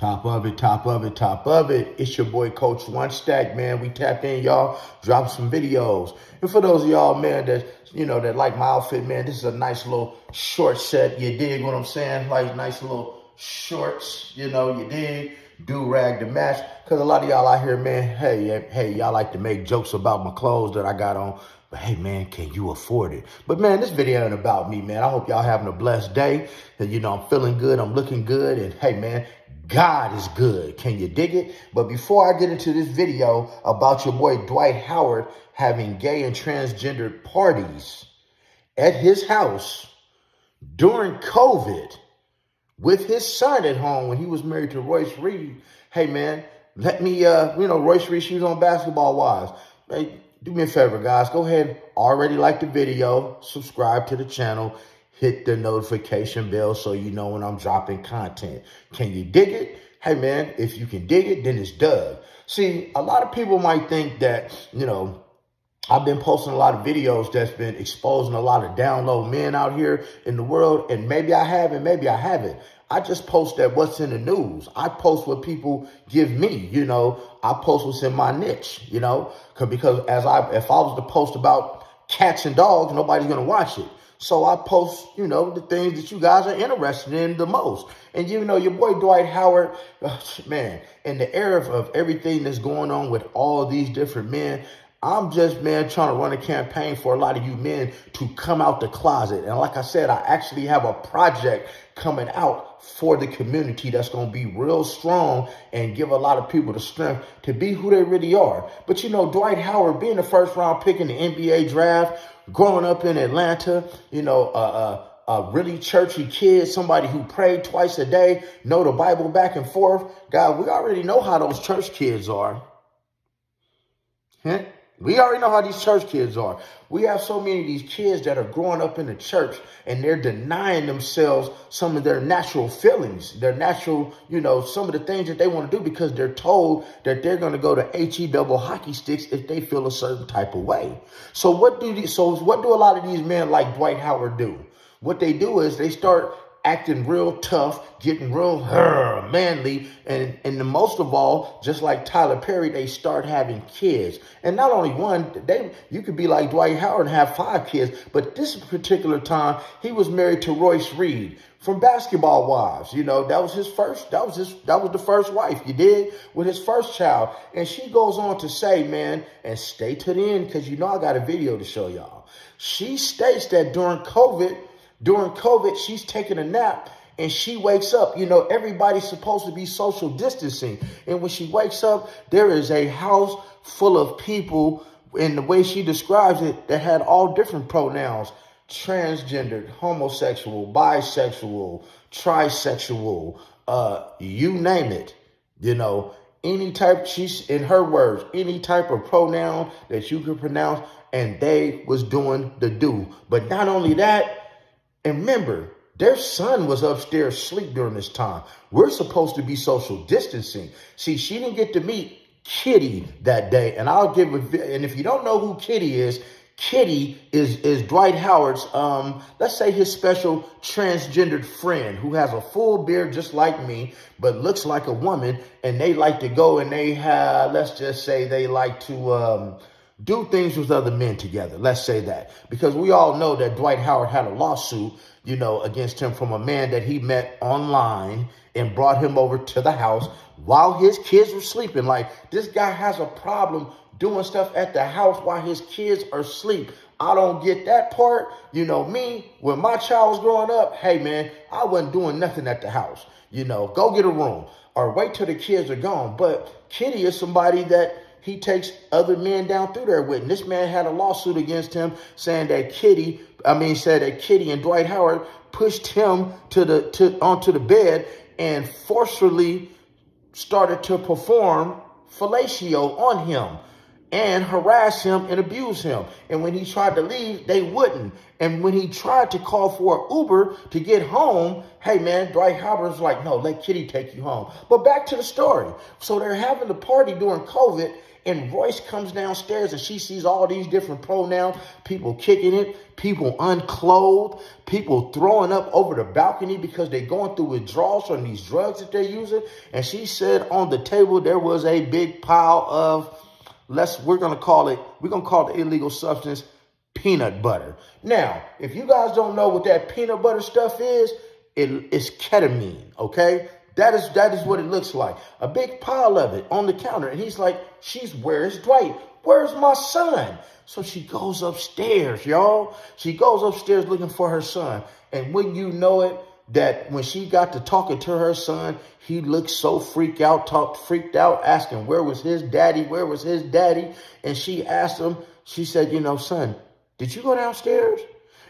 Top of it, top of it, top of it. It's your boy, Coach One Stack, man. We tapped in, y'all. Dropped some videos. And for those of y'all, man, that like my outfit, man, this is a nice little short set. You dig what I'm saying? Like nice little shorts, you dig? Do-rag to match. Because a lot of y'all out here, man, hey, y'all like to make jokes about my clothes that I got on. But hey, man, can you afford it? But man, this video ain't about me, man. I hope y'all having a blessed day. And I'm feeling good. I'm looking good. And hey, man, God is good. Can you dig it? But before I get into this video about your boy Dwight Howard having gay and transgender parties at his house during COVID with his son at home when he was married to Royce Reed. Hey, man, let me, Royce Reed, she was on Basketball Wives. Hey, do me a favor, guys. Go ahead, already like the video, subscribe to the channel, hit the notification bell so you know when I'm dropping content. Can you dig it? Hey, man, if you can dig it, then it's done. See, a lot of people might think that, I've been posting a lot of videos that's been exposing a lot of down low men out here in the world, and maybe I haven't, maybe I haven't. I just post that what's in the news. I post what people give me, I post what's in my niche, because if I was to post about cats and dogs, nobody's going to watch it. So I post, the things that you guys are interested in the most. And, your boy Dwight Howard, man, in the era of everything that's going on with all these different men, I'm just, man, trying to run a campaign for a lot of you men to come out the closet. And like I said, I actually have a project coming out for the community that's going to be real strong and give a lot of people the strength to be who they really are. But, Dwight Howard being the first round pick in the NBA draft, growing up in Atlanta, a really churchy kid, somebody who prayed twice a day, know the Bible back and forth. God, we already know how those church kids are. We already know how these church kids are. We have so many of these kids that are growing up in the church and they're denying themselves some of their natural feelings, their natural, some of the things that they want to do because they're told that they're going to go to HE double hockey sticks if they feel a certain type of way. So what do a lot of these men like Dwight Howard do? What they do is they start acting real tough, getting real manly, and the most of all, just like Tyler Perry, they start having kids. And not only one, you could be like Dwight Howard and have 5 kids, but this particular time, he was married to Royce Reed from Basketball Wives. That was the first wife, you did, with his first child. And she goes on to say, man, and stay to the end, because I got a video to show y'all. She states that during COVID, she's taking a nap and she wakes up. Everybody's supposed to be social distancing. And when she wakes up, there is a house full of people, in the way she describes it, that had all different pronouns: transgendered, homosexual, bisexual, trisexual, you name it. Any type, she's, in her words, any type of pronoun that you could pronounce, and they was doing the do. But not only that, and remember, their son was upstairs asleep during this time. We're supposed to be social distancing. See, she didn't get to meet Kitty that day. And and if you don't know who Kitty is Dwight Howard's, let's say his special transgendered friend who has a full beard just like me, but looks like a woman. And they like to go and they have, let's just say they like to, do things with other men together. Let's say that. Because we all know that Dwight Howard had a lawsuit, against him from a man that he met online and brought him over to the house while his kids were sleeping. Like, this guy has a problem doing stuff at the house while his kids are asleep. I don't get that part. Me, when my child was growing up, hey, man, I wasn't doing nothing at the house. Go get a room or wait till the kids are gone. But Kitty is somebody that he takes other men down through there with. And this man had a lawsuit against him saying that Kitty and Dwight Howard pushed him onto the bed and forcefully started to perform fellatio on him. and harass him and abuse him. And when he tried to leave, they wouldn't. And when he tried to call for an Uber to get home, hey man, Dwight Howard was like, no, let Kitty take you home. But back to the story. So they're having the party during COVID, and Royce comes downstairs and she sees all these different pronouns, people kicking it, people unclothed, people throwing up over the balcony because they're going through withdrawals from these drugs that they're using. And she said on the table there was a big pile of, we're gonna call the illegal substance peanut butter. Now, if you guys don't know what that peanut butter stuff is, it's ketamine, okay? That is what it looks like. A big pile of it on the counter. And he's like, where's Dwight? Where's my son? So she goes upstairs, y'all. She goes upstairs looking for her son. And when you know it, that when she got to talking to her son, he looked so freaked out, asking where was his daddy? And she asked him, she said, son, did you go downstairs?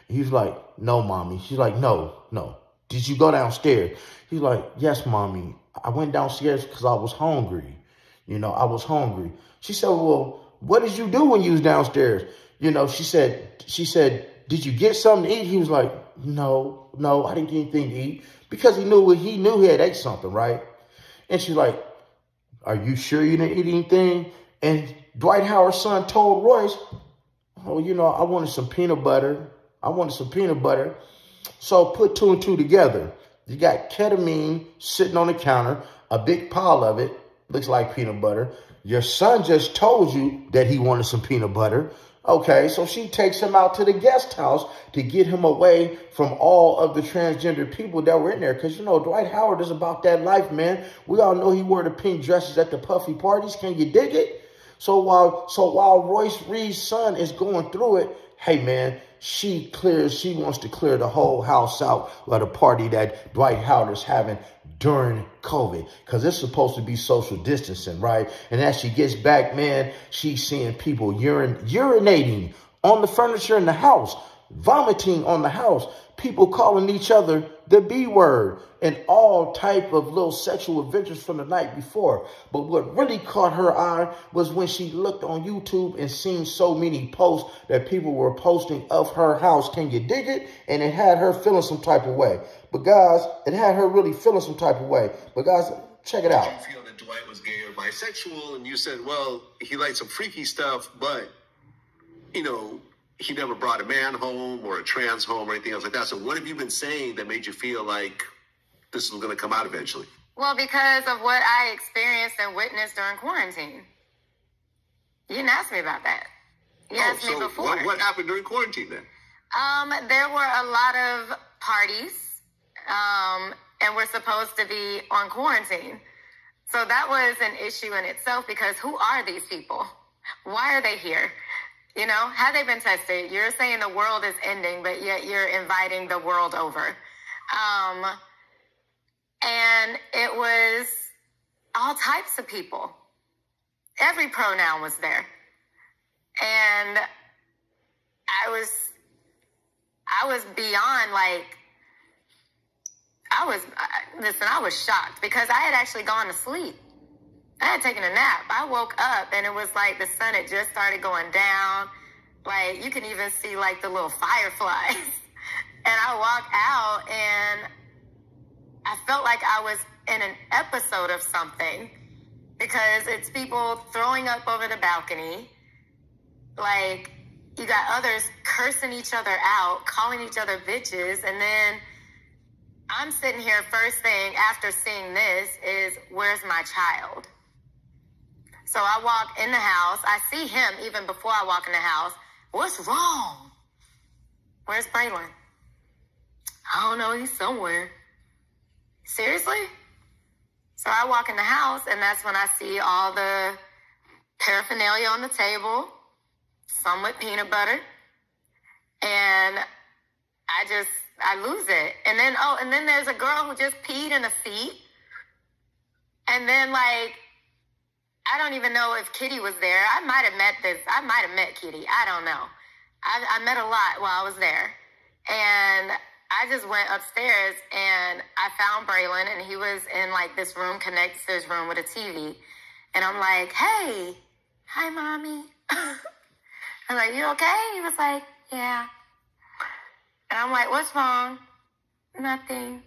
He's like, no, mommy. She's like, no. Did you go downstairs? He's like, yes, mommy. I went downstairs because I was hungry. I was hungry. She said, well, what did you do when you was downstairs? She said, did you get something to eat? He was like, no, I didn't get anything to eat, because he knew he had ate something, right? And she's like, are you sure you didn't eat anything? And Dwight Howard's son told Royce, oh, I wanted some peanut butter. So put two and two together. You got ketamine sitting on the counter, a big pile of it, looks like peanut butter. Your son just told you that he wanted some peanut butter. Okay, so she takes him out to the guest house to get him away from all of the transgender people that were in there. Because, Dwight Howard is about that life, man. We all know he wore the pink dresses at the puffy parties. Can you dig it? So while Royce Reed's son is going through it, hey, man, she wants to clear the whole house out of the party that Dwight Howard is having during COVID, because it's supposed to be social distancing, right? And as she gets back, man, she's seeing people urinating on the furniture in the house, vomiting on the house, people calling each other the B word, and all type of little sexual adventures from the night before. But what really caught her eye was when she looked on YouTube and seen so many posts that people were posting of her house. Can you dig it? And it had her feeling some type of way. But guys, it had her really feeling some type of way. But guys, check it out. Did you feel that Dwight was gay or bisexual? And you said, well, he liked some freaky stuff, but, he never brought a man home or a trans home or anything else like that. So what have you been saying that made you feel like this was going to come out eventually? Well, because of what I experienced and witnessed during quarantine. You didn't ask me about that. You asked me before. What happened during quarantine then? There were a lot of parties, and we're supposed to be on quarantine. So that was an issue in itself, because who are these people? Why are they here? Have they been tested? You're saying the world is ending, but yet you're inviting the world over. And it was all types of people. Every pronoun was there. And I was beyond I was shocked, because I had actually gone to sleep. I had taken a nap. I woke up and it was like the sun had just started going down. Like you can even see the little fireflies. And I walked out and I felt like I was in an episode of something, because it's people throwing up over the balcony. You got others cursing each other out, calling each other bitches. And then I'm sitting here, first thing after seeing this is, where's my child? So I walk in the house. I see him even before I walk in the house. What's wrong? Where's Braylon? I don't know. He's somewhere. Seriously? So I walk in the house, and that's when I see all the paraphernalia on the table, some with peanut butter, and I lose it. And then there's a girl who just peed in a seat. And then I don't even know if Kitty was there. I might have met Kitty. I don't know. I met a lot while I was there. And I just went upstairs and I found Braylon, and he was in this room connected to his room with a TV. And I'm like, hey, hi, Mommy. I'm like, you okay? He was like, yeah. And I'm like, what's wrong? Nothing.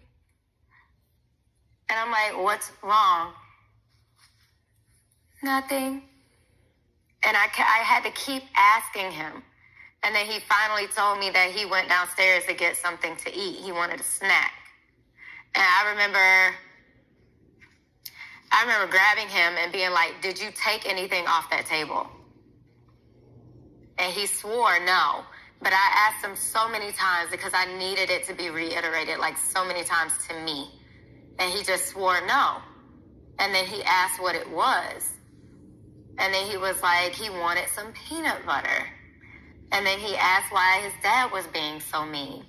And I'm like, what's wrong? Nothing. And I had to keep asking him. And then he finally told me that he went downstairs to get something to eat. He wanted a snack. And I remember grabbing him and being like, did you take anything off that table? And he swore no. But I asked him so many times because I needed it to be reiterated like so many times to me. And he just swore no. And then he asked what it was. And then he was like, he wanted some peanut butter. And then he asked why his dad was being so mean.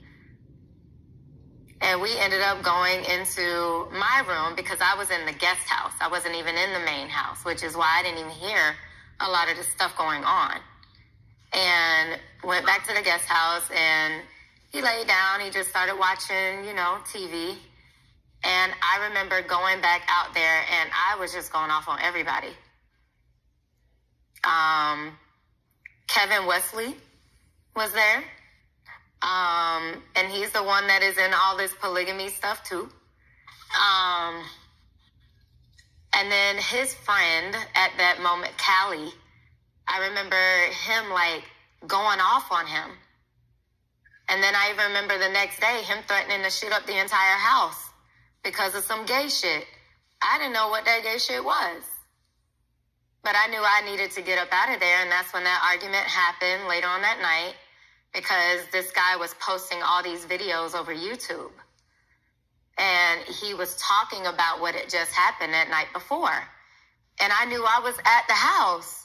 And we ended up going into my room because I was in the guest house. I wasn't even in the main house, which is why I didn't even hear a lot of the stuff going on. And went back to the guest house and he laid down. He just started watching, TV. And I remember going back out there and I was just going off on everybody. Kevin Wesley was there. And he's the one that is in all this polygamy stuff too. And then his friend at that moment, Callie, I remember him like going off on him. And then I even remember the next day him threatening to shoot up the entire house because of some gay shit. I didn't know what that gay shit was. But I knew I needed to get up out of there, and that's when that argument happened later on that night because this guy was posting all these videos over YouTube. And he was talking about what had just happened that night before. And I knew I was at the house.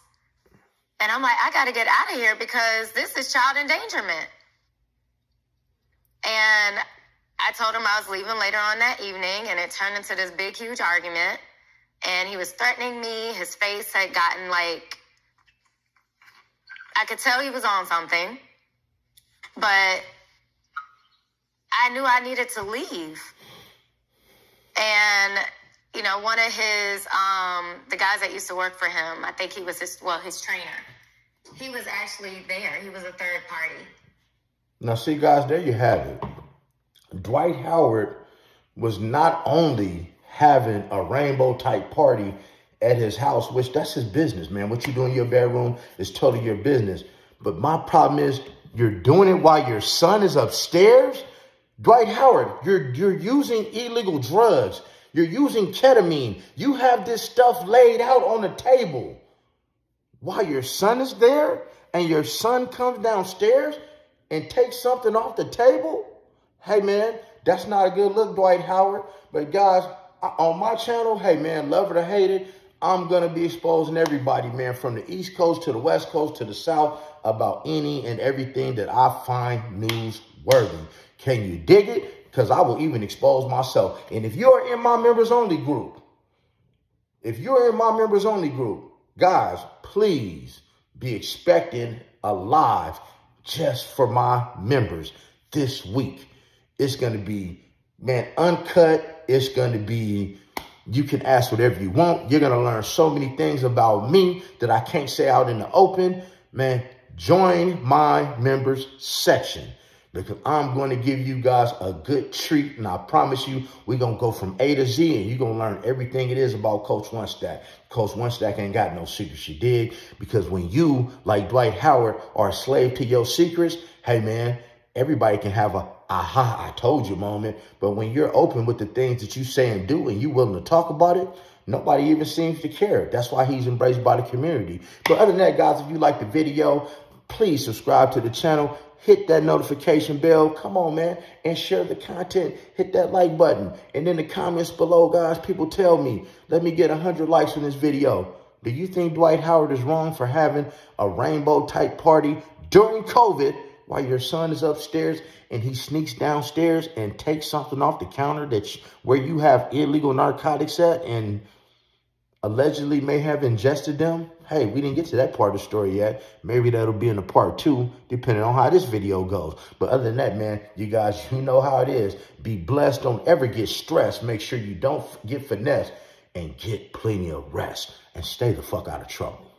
And I'm like, I got to get out of here because this is child endangerment. And I told him I was leaving later on that evening, and it turned into this big, huge argument. And he was threatening me. His face had gotten like, I could tell he was on something. But I knew I needed to leave. And, one of his, the guys that used to work for him, I think he was his trainer. He was actually there. He was a third party. Now, see, guys, there you have it. Dwight Howard was not only having a rainbow type party at his house, which that's his business, man. What you do in your bedroom is totally your business. But my problem is you're doing it while your son is upstairs. Dwight Howard, you're using illegal drugs. You're using ketamine. You have this stuff laid out on the table while your son is there, and your son comes downstairs and takes something off the table. Hey, man, that's not a good look, Dwight Howard. But guys, on my channel, hey, man, love it or hate it, I'm going to be exposing everybody, man, from the East Coast to the West Coast to the South about any and everything that I find newsworthy. Can you dig it? Because I will even expose myself. And if you're in my members only group, guys, please be expecting a live just for my members this week. It's going to be, man, uncut. It's going to be, you can ask whatever you want. You're going to learn so many things about me that I can't say out in the open. Man, join my members section because I'm going to give you guys a good treat. And I promise you, we're going to go from A to Z and you're going to learn everything it is about Coach One Stack. Coach One Stack ain't got no secrets, you dig? Because when you, like Dwight Howard, are a slave to your secrets, hey, man, everybody can have a aha, I told you moment. But when you're open with the things that you say and do and you're willing to talk about it, nobody even seems to care. That's why he's embraced by the community. But other than that, guys, if you like the video, please subscribe to the channel. Hit that notification bell. Come on, man. And share the content. Hit that like button. And in the comments below, guys, people tell me, let me get 100 likes on this video. Do you think Dwight Howard is wrong for having a rainbow type party during COVID while your son is upstairs and he sneaks downstairs and takes something off the counter where you have illegal narcotics at and allegedly may have ingested them? Hey, we didn't get to that part of the story yet. Maybe that'll be in the part 2, depending on how this video goes. But other than that, man, you guys, you know how it is. Be blessed. Don't ever get stressed. Make sure you don't get finessed and get plenty of rest and stay the fuck out of trouble.